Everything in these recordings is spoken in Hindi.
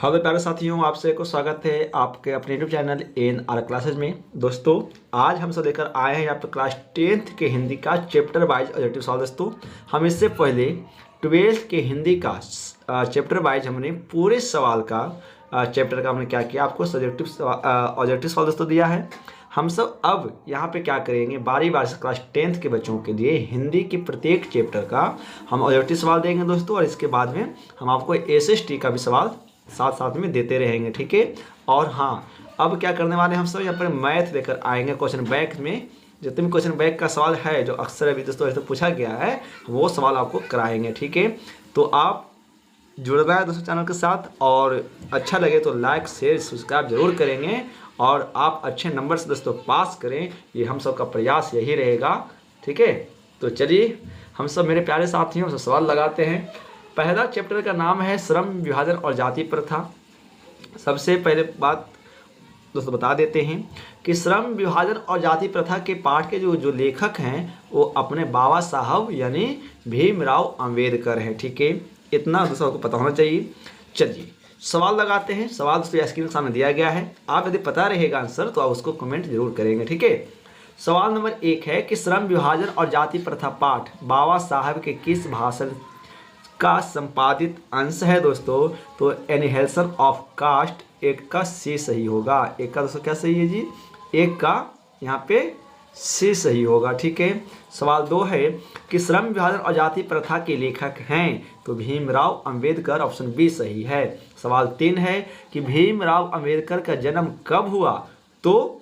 हेलो प्यारे साथियों, आपसे को स्वागत है आपके अपने YouTube channel N R classes में। दोस्तों आज हम सब लेकर आए हैं यहाँ पर क्लास 10th के हिंदी का चैप्टर वाइज ऑब्जेक्टिव सवाल। दोस्तों हम इससे पहले 12th के हिंदी का चैप्टर वाइज हमने पूरे सवाल का चैप्टर का हमने क्या किया, आपको ऑब्जेक्टिव सवाल दोस्तों दिया है। हम सब अब यहाँ पे क्या करेंगे, बारी बारी से क्लास 10th के बच्चों के लिए हिंदी के प्रत्येक चैप्टर का हम ऑब्जेक्टिव सवाल देंगे दोस्तों, और इसके बाद में हम आपको SST का भी सवाल साथ साथ में देते रहेंगे, ठीक है। और हाँ, अब क्या करने वाले हैं हम सब यहाँ पर मैथ लेकर आएंगे। क्वेश्चन बैंक में जितने भी क्वेश्चन बैंक का सवाल है जो अक्सर अभी दोस्तों ऐसे पूछा गया है, वो सवाल आपको कराएंगे, ठीक है। तो आप जुड़ना है दोस्तों चैनल के साथ, और अच्छा लगे तो लाइक शेयर सब्सक्राइब जरूर करेंगे, और आप अच्छे नंबर से दोस्तों पास करें, ये हम सब का प्रयास यही रहेगा, ठीक है। तो चलिए हम सब मेरे प्यारे साथियों से सवाल लगाते हैं। पहला चैप्टर का नाम है श्रम विभाजन और जाति प्रथा। सबसे पहले बात दोस्तों बता देते हैं कि श्रम विभाजन और जाति प्रथा के पाठ के जो लेखक हैं वो अपने बाबा साहब यानी भीमराव अंबेडकर हैं, ठीक है। इतना दोस्तों को पता होना चाहिए। चलिए सवाल लगाते हैं। सवाल दोस्तों स्क्रीन के सामने दिया गया है, आप यदि पता रहेगा आंसर तो आप उसको कमेंट जरूर करेंगे, ठीक है। सवाल नंबर 1 है कि श्रम विभाजन और जाति प्रथा पाठ बाबा साहब के किस भाषण का संपादित अंश है दोस्तों? तो एनिहेलेशन ऑफ कास्ट, एक का सी सही होगा। एक का दोस्तों क्या सही है जी? एक का यहाँ पे सी सही होगा, ठीक है। सवाल 2 है कि श्रम विभाजन और जाति प्रथा के लेखक हैं, तो भीमराव अंबेडकर, ऑप्शन बी सही है। सवाल 3 है कि भीमराव अंबेडकर का जन्म कब हुआ? तो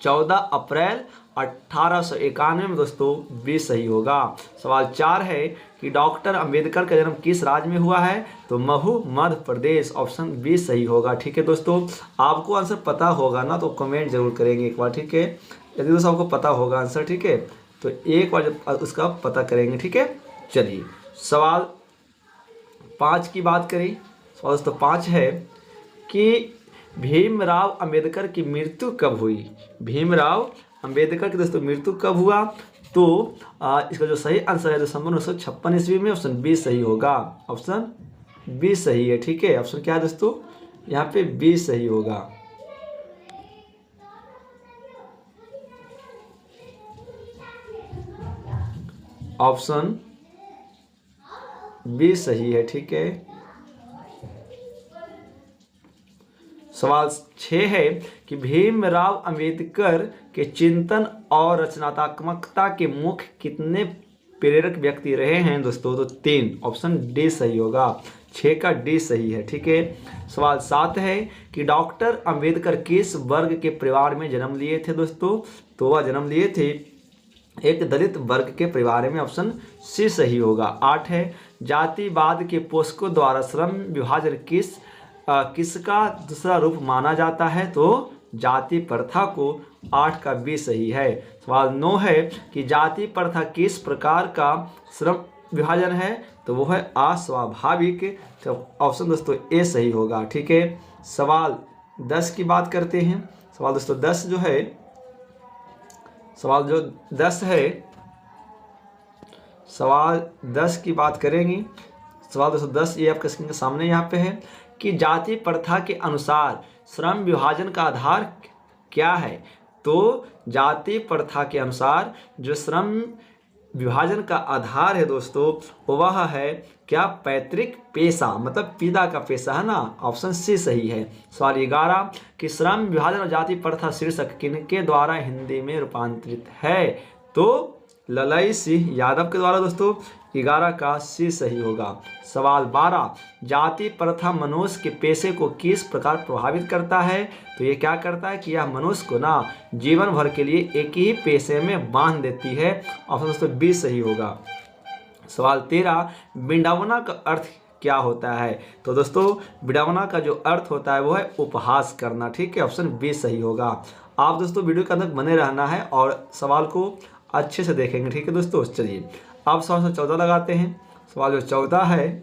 14 अप्रैल 1891 में दोस्तों, बी सही होगा। सवाल 4 है कि डॉक्टर अंबेडकर का जन्म किस राज्य में हुआ है? तो महू मध्य प्रदेश, ऑप्शन बी सही होगा, ठीक है। दोस्तों आपको आंसर पता होगा ना तो कमेंट जरूर करेंगे एक बार, ठीक है। यदि दोस्तों आपको पता होगा आंसर, ठीक है, तो एक बार उसका पता करेंगे, ठीक है। चलिए सवाल 5 की बात करें। सवाल दोस्तों 5 है कि भीमराव अंबेडकर की मृत्यु कब हुई? भीमराव अंबेडकर की दोस्तों मृत्यु कब हुआ? तो इसका जो सही आंसर है दिसंबर 1956 ईस्वी में, ऑप्शन बी सही होगा। ऑप्शन बी सही है, ठीक है। ऑप्शन क्या है दोस्तों? यहाँ पे बी सही होगा। ऑप्शन बी सही है, ठीक है। सवाल 6 है कि भीमराव अंबेडकर के चिंतन और रचनात्मकता के मुख्य कितने प्रेरक व्यक्ति रहे हैं दोस्तों? तो 3, ऑप्शन डी सही होगा। 6 का डी सही है, ठीक है। सवाल 7 है कि डॉक्टर अंबेडकर किस वर्ग के परिवार में जन्म लिए थे दोस्तों? तो वह जन्म लिए थे एक दलित वर्ग के परिवार में, ऑप्शन सी सही होगा। 8 है जातिवाद के पोषकों द्वारा श्रम विभाजन किसका दूसरा रूप माना जाता है? तो जाति प्रथा को, 8 का बी सही है। सवाल 9 है कि जाति प्रथा किस प्रकार का श्रम विभाजन है? तो वो है अस्वाभाविक, तो ऑप्शन दोस्तों ए सही होगा, ठीक है। सवाल 10 की बात करते हैं। सवाल दोस्तों 10 जो है, सवाल 10 की बात करेंगे। सवाल दोस्तों 10 ये आपके स्क्रीन के सामने यहाँ पे है कि जाति प्रथा के अनुसार श्रम विभाजन का आधार क्या है? तो जाति प्रथा के अनुसार जो श्रम विभाजन का आधार है दोस्तों वह है क्या? पैतृक पेशा, मतलब पिता का पेशा है ना, ऑप्शन सी सही है। सवाल 11 कि श्रम विभाजन और जाति प्रथा शीर्षक किनके द्वारा हिंदी में रूपांतरित है? तो ललई सिंह यादव के द्वारा दोस्तों, 11 का सी सही होगा। सवाल 12 जाति प्रथा मनुष्य के पेशे को किस प्रकार प्रभावित करता है? तो ये क्या करता है कि यह मनुष्य को ना जीवन भर के लिए एक ही पेशे में बांध देती है, ऑप्शन दोस्तों बी सही होगा। सवाल 13 विडंबना का अर्थ क्या होता है? तो दोस्तों विडंबना का जो अर्थ होता है वो है उपहास करना, ठीक है। ऑप्शन बी सही होगा। आप दोस्तों वीडियो के अंदर बने रहना है और सवाल को अच्छे से देखेंगे, ठीक है दोस्तों। चलिए अब सवाल 14 लगाते हैं। सवाल जो 14 है,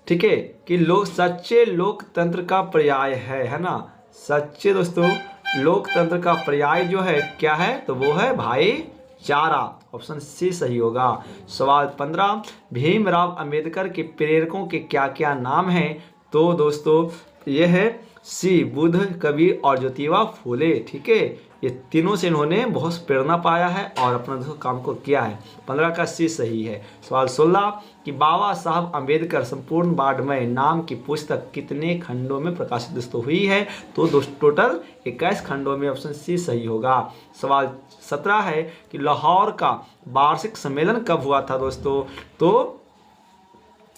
ठीक है, कि सच्चे लोकतंत्र का पर्याय है ना। सच्चे दोस्तों लोकतंत्र का पर्याय जो है क्या है? तो वो है भाईचारा, ऑप्शन सी सही होगा। सवाल 15, भीमराव अंबेडकर के प्रेरकों के क्या क्या नाम हैं? तो दोस्तों ये है सी, बुद्ध, कबीर और ज्योतिबा फूले। ठीक है, ये तीनों से इन्होंने बहुत प्रेरणा पाया है और अपना दोस्तों काम को किया है। 15 का सी सही है। सवाल 16, कि बाबा साहब अंबेडकर संपूर्ण बाढ़मय नाम की पुस्तक कितने खंडों में प्रकाशित दोस्तों हुई है? तो दोस्तों टोटल 21 खंडों में, ऑप्शन सी सही होगा। सवाल 17 है कि लाहौर का वार्षिक सम्मेलन कब हुआ था दोस्तों? तो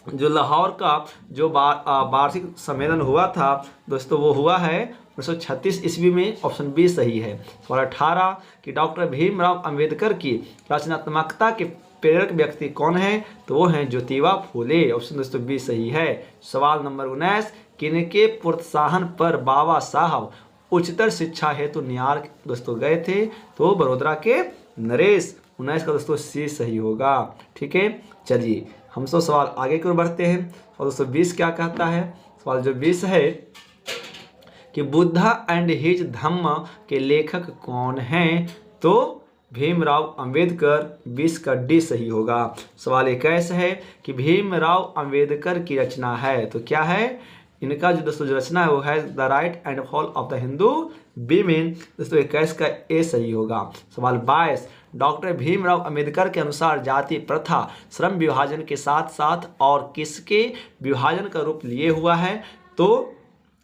जो लाहौर का जो वार्षिक सम्मेलन हुआ था दोस्तों वो हुआ है 1936 ईस्वी में, ऑप्शन बी सही है। सवाल 18, कि डॉक्टर भीमराव अंबेडकर की रचनात्मकता के प्रेरक व्यक्ति कौन है? तो वो हैं ज्योतिबा फूले, ऑप्शन दोस्तों बी सही है। सवाल नंबर 19, किनके प्रोत्साहन पर बाबा साहब उच्चतर शिक्षा हेतु न्यूयॉर्क दोस्तों गए थे? तो बड़ौदा के नरेश। 19 का दोस्तों सी सही होगा। ठीक है, चलिए हम तो सवाल आगे की ओर बढ़ते हैं। और दोस्तों 20 क्या कहता है? सवाल जो 20 है कि बुद्धा एंड हिज धम्म के लेखक कौन हैं? तो भीमराव अंबेडकर। 20 का डी सही होगा। सवाल 21 है कि भीमराव अंबेडकर की रचना है, तो क्या है? इनका जो दोस्तों जो रचना है वो है the right and fall of the Hindu women. दोस्तों 21 का ए सही होगा। सवाल 22, डॉक्टर भीमराव अंबेडकर के अनुसार जाति प्रथा श्रम विभाजन के साथ साथ और किसके विभाजन का रूप लिए हुआ है? तो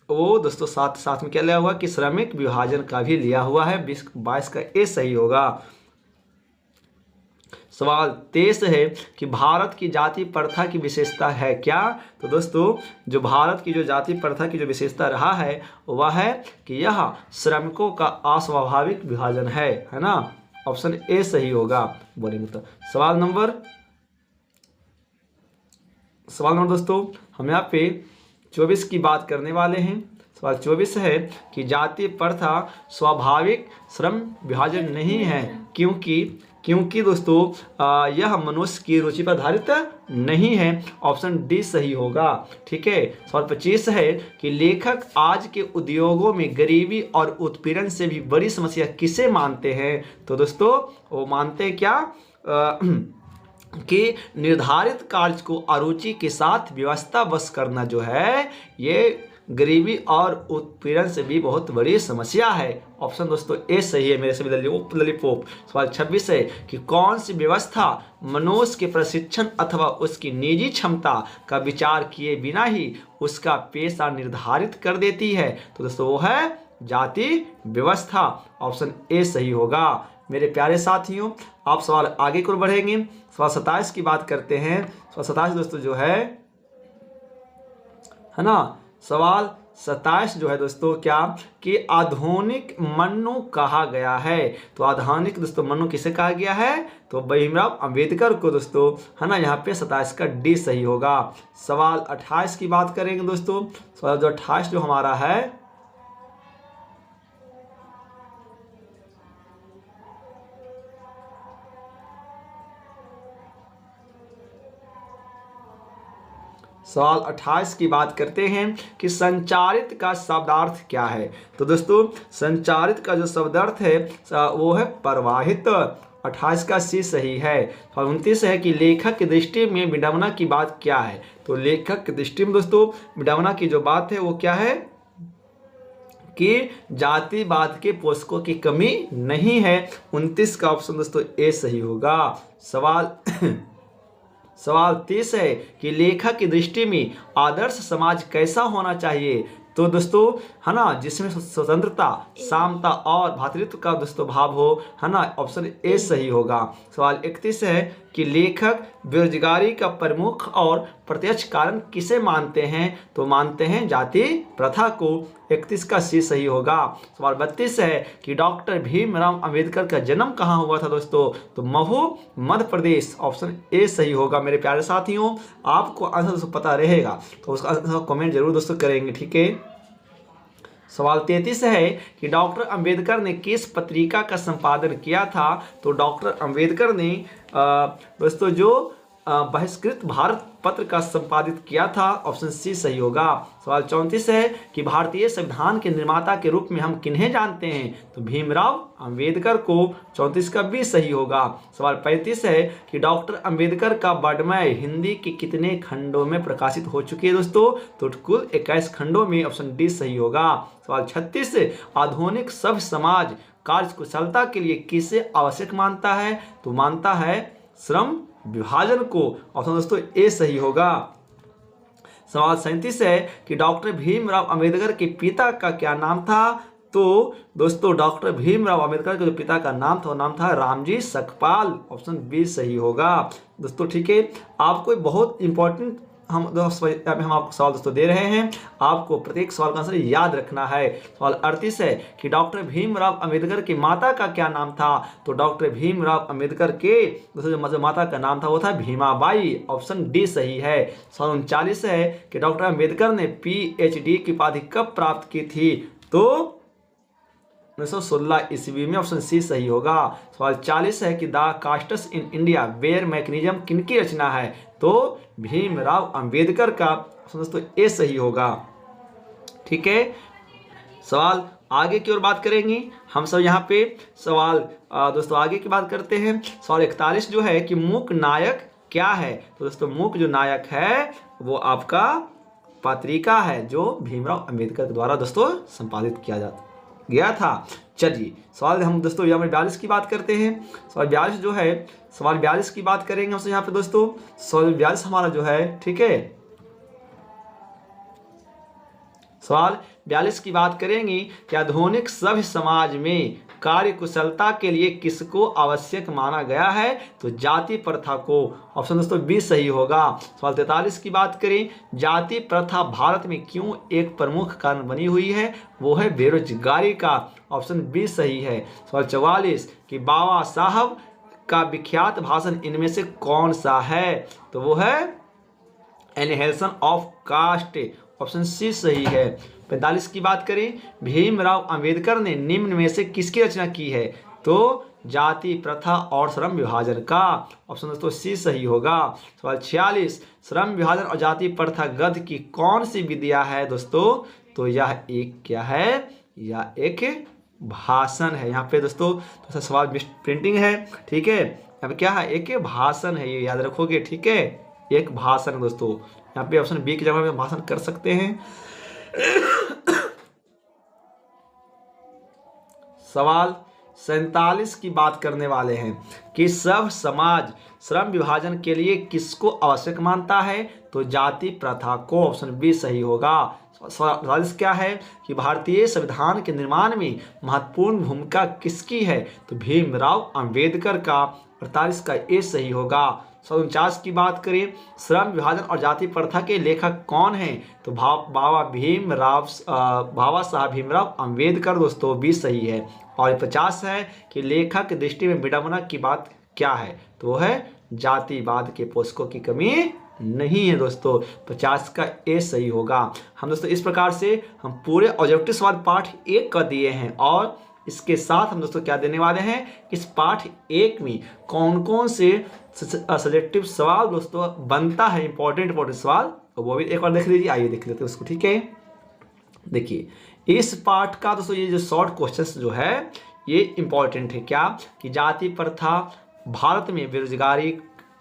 वो दोस्तों साथ साथ में क्या लिया हुआ कि श्रमिक विभाजन का भी लिया हुआ है। 22 का ए सही होगा। सवाल 23 है कि भारत की जाति प्रथा की विशेषता है क्या? तो दोस्तों जो भारत की जो जाति प्रथा की जो विशेषता रहा है वह है कि यह श्रमिकों का अस्वाभाविक विभाजन है ना। ऑप्शन ए सही होगा बोलेंगे तो। सवाल नंबर दोस्तों हम यहाँ पे 24 की बात करने वाले हैं। सवाल 24 है कि जाति प्रथा स्वाभाविक श्रम विभाजन नहीं है क्योंकि दोस्तों यह मनुष्य की रुचि पर आधारित नहीं है। ऑप्शन डी सही होगा। ठीक है। सवाल 25 है कि लेखक आज के उद्योगों में गरीबी और उत्पीड़न से भी बड़ी समस्या किसे मानते हैं? तो दोस्तों वो मानते हैं क्या कि निर्धारित कार्य को अरुचि के साथ व्यवस्था बस करना जो है ये गरीबी और उत्पीड़न से भी बहुत बड़ी समस्या है। ऑप्शन दोस्तों ए सही है मेरे सभी ललीपोप। सवाल 26 है कि कौन सी व्यवस्था मनुष्य के प्रशिक्षण अथवा उसकी निजी क्षमता का विचार किए बिना ही उसका पेशा निर्धारित कर देती है? तो दोस्तों वो है जाति व्यवस्था। ऑप्शन ए सही होगा। मेरे प्यारे साथियों आप सवाल आगे को बढ़ेंगे। सवाल 27 की बात करते हैं। सवाल 27 दोस्तों जो है ना, सवाल 27 जो है दोस्तों क्या कि आधुनिक मनु कहा गया है? तो आधुनिक दोस्तों मनु किसे कहा गया है? तो भीमराव अंबेडकर को दोस्तों है ना। यहाँ पे 27 का डी सही होगा। सवाल 28 की बात करेंगे दोस्तों। सवाल जो 28 जो हमारा है सवाल 28 की बात करते हैं कि संचारित का शब्दार्थ क्या है? तो दोस्तों संचारित का जो शब्दार्थ है वो है प्रवाहित। 28 का सी सही है। सवाल 29 है कि लेखक की दृष्टि में विडंबना की बात क्या है? तो लेखक की दृष्टि में दोस्तों विडंबना की जो बात है वो क्या है कि जातिवाद के पोषकों की कमी नहीं है। 29 का ऑप्शन दोस्तों ए सही होगा। सवाल 30 है कि लेखक की दृष्टि में आदर्श समाज कैसा होना चाहिए? तो दोस्तों है ना जिसमें स्वतंत्रता समता और भातृत्व का दोस्तों भाव हो है ना। ऑप्शन ए सही होगा। सवाल 31 है कि लेखक बेरोजगारी का प्रमुख और प्रत्यक्ष कारण किसे मानते हैं? तो मानते हैं जाति प्रथा को। 31 का सी सही होगा। सवाल 32 है कि डॉक्टर भीमराव अंबेडकर का जन्म कहाँ हुआ था दोस्तों? तो महू मध्य प्रदेश। ऑप्शन ए सही होगा। मेरे प्यारे साथियों आपको आंसर दोस्तों पता रहेगा तो उसका आंसर कमेंट जरूर दोस्तों करेंगे। ठीक है। सवाल 33 है कि डॉक्टर अंबेडकर ने किस पत्रिका का संपादन किया था? तो डॉक्टर अंबेडकर ने दोस्तों जो बहिष्कृत भारत पत्र का संपादित किया था? ऑप्शन सी सही होगा। सवाल 34 है कि भारतीय संविधान के निर्माता के रूप में हम किन्हें जानते हैं? तो भीमराव अंबेडकर को। 34 का भी सही होगा। सवाल 35 है कि डॉक्टर अंबेडकर का वर्णमय हिंदी के कितने खंडों में प्रकाशित हो चुकी है दोस्तों? तो कुल 21 खंडों में। ऑप्शन डी सही होगा। सवाल 36, आधुनिक सभ्य समाज कार्य कुशलता के लिए किसे आवश्यक मानता है? तो मानता है श्रम विभाजन को। ऑप्शन दोस्तों ए सही होगा। सवाल 37 है कि डॉक्टर भीमराव अंबेडकर के पिता का क्या नाम था? तो दोस्तों डॉक्टर भीमराव अंबेडकर के जो पिता का नाम था वो नाम था रामजी सकपाल। ऑप्शन बी सही होगा दोस्तों। ठीक है, आपको बहुत इंपॉर्टेंट हम आपको सवाल दोस्तों दे रहे हैं, आपको प्रत्येक सवाल का आंसर याद रखना है। सवाल 38 है कि डॉक्टर भीमराव अंबेडकर की माता का क्या नाम था? तो डॉक्टर भीमराव अंबेडकर के दोस्तों जो माता का नाम था वो था भीमाबाई। ऑप्शन डी सही है। सवाल 39 है कि डॉक्टर अंबेडकर ने PhD की उपाधि कब प्राप्त की थी? तो 1916 ईस्वी में। ऑप्शन सी सही होगा। सवाल 40 है कि the castes in India their mechanism किनकी रचना है? तो भीमराव अंबेडकर का। दोस्तों ए सही होगा। ठीक है, सवाल आगे की ओर बात करेंगे हम सब यहाँ पे। सवाल दोस्तों आगे की बात करते हैं। सवाल 41 जो है कि मूक नायक क्या है? तो दोस्तों मूक जो नायक है वो आपका पत्रिका है जो भीमराव अंबेडकर के द्वारा दोस्तों संपादित किया गया था। चलिए सवाल हम दोस्तों यहाँ पर 42 की बात करते हैं। सवाल 42 जो है, सवाल 42 की बात करेंगे हमसे यहाँ पे दोस्तों। सवाल 42 हमारा जो है, ठीक है, सवाल 42 की बात करेंगे कि आधुनिक सभ्य समाज में कार्य कुशलता के लिए किसको आवश्यक माना गया है? तो जाति प्रथा को। ऑप्शन दोस्तों बी सही होगा। सवाल 43 की बात करें, जाति प्रथा भारत में क्यों एक प्रमुख कारण बनी हुई है? वो है बेरोजगारी का। ऑप्शन बी सही है। सवाल 44 कि बाबा साहब का विख्यात भाषण इनमें से कौन सा है? तो वो है annihilation of cast. Option C सही है। 45 की बात करें, भीमराव अंबेडकर ने निम्न में से किसकी रचना की है? तो जाति प्रथा और श्रम विभाजन का। ऑप्शन दोस्तों सी सही होगा। सवाल 46, श्रम विभाजन और जाति प्रथा गद्य की कौन सी विधिया है दोस्तों? तो यह एक क्या है? यह एक भाषण है। यहाँ पे दोस्तों सवाल प्रिंटिंग है, ठीक है। अब क्या है? एक भाषण है, ये याद रखोगे, ठीक है, एक भाषण दोस्तों। यहाँ पे ऑप्शन बी की जगह में भाषण कर सकते हैं। सवाल 47 की बात करने वाले हैं कि सब समाज श्रम विभाजन के लिए किसको आवश्यक मानता है? तो जाति प्रथा को। ऑप्शन बी सही होगा। सवाल क्या है कि भारतीय संविधान के निर्माण में महत्वपूर्ण भूमिका किसकी है? तो भीमराव अंबेडकर का। 48 का ए सही होगा। 49 की बात करें, श्रम विभाजन और जाति प्रथा के लेखक कौन हैं? तो बाबा साहब भीमराव अंबेडकर दोस्तों, बी सही है। और 50 है कि लेखक दृष्टि में विडंबना की बात क्या है? तो वो है जातिवाद के पोषकों की कमी नहीं है दोस्तों। 50 का ए सही होगा। हम दोस्तों इस प्रकार से हम पूरे ऑब्जेक्टिव सवाल पार्ट 1 का दिए हैं और इसके साथ हम दोस्तों क्या देने वाले हैं, इस पाठ 1 में कौन कौन से सब्जेक्टिव सवाल दोस्तों बनता है, इंपॉर्टेंट सवाल, तो वो भी एक बार देख लीजिए। आइए देख लेते हैं उसको, ठीक है। देखिए इस पाठ का दोस्तों ये जो शॉर्ट क्वेश्चंस जो है ये इंपॉर्टेंट है। क्या कि जाति प्रथा भारत में बेरोजगारी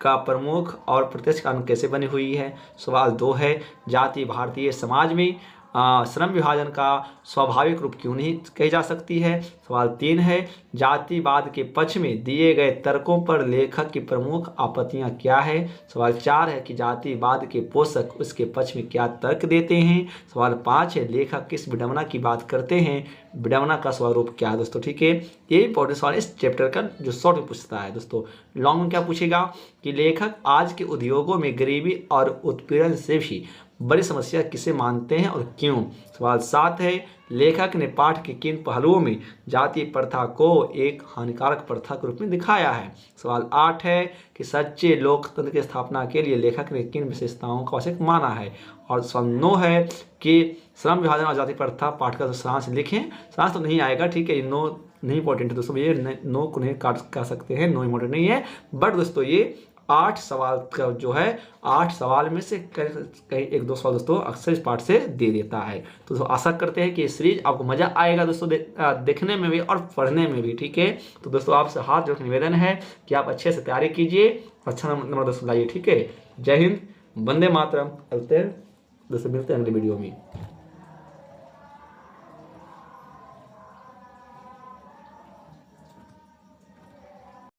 का प्रमुख और प्रत्यक्ष कारण कैसे बनी हुई है। सवाल 2 है, जाति भारतीय समाज में श्रम विभाजन का स्वाभाविक रूप क्यों नहीं कही जा सकती है। सवाल 3 है, जातिवाद के पक्ष में दिए गए तर्कों पर लेखक की प्रमुख आपत्तियां क्या है। सवाल 4 है कि जातिवाद के पोषक उसके पक्ष में क्या तर्क देते हैं। सवाल 5 है, लेखक किस विडंबना की बात करते हैं, विडंबना का स्वरूप क्या है दोस्तों, ठीक है। ये इंपॉर्टेंट सवाल इस चैप्टर का जो शॉर्ट में पूछता है दोस्तों। लॉन्ग में क्या पूछेगा कि लेखक आज के उद्योगों में गरीबी और उत्पीड़न से भी बड़ी समस्या किसे मानते हैं और क्यों। सवाल 7 है, लेखक ने पाठ के किन पहलुओं में जाति प्रथा को एक हानिकारक प्रथा के रूप में दिखाया है। सवाल 8 है कि सच्चे लोकतंत्र की स्थापना के लिए लेखक ने किन विशेषताओं को आवश्यक माना है। और सवाल 9 है कि श्रम विभाजन और जाति प्रथा पाठ का सारांश लिखें। सारांश तो नहीं आएगा, ठीक है, नो नहीं इंपॉर्टेंट है दोस्तों, ये नो को नहीं काट कर सकते हैं, नो इंपॉर्टेंट नहीं है, बट दोस्तों ये 8 सवाल का जो है 8 सवाल में से कहीं 1-2 सवाल दोस्तों अक्सर इस पार्ट से दे देता है। तो दोस्तों आशा करते हैं कि ये सीरीज आपको मजा आएगा दोस्तों देखने में भी और पढ़ने में भी। ठीक है, तो दोस्तों आपसे हाथ जोड़ के निवेदन है कि आप अच्छे से तैयारी कीजिए, अच्छा नंबर दोस्तों लाइए। ठीक है, जय हिंद, वंदे मातरम। दोस्तों मिलते हैं अगले वीडियो में।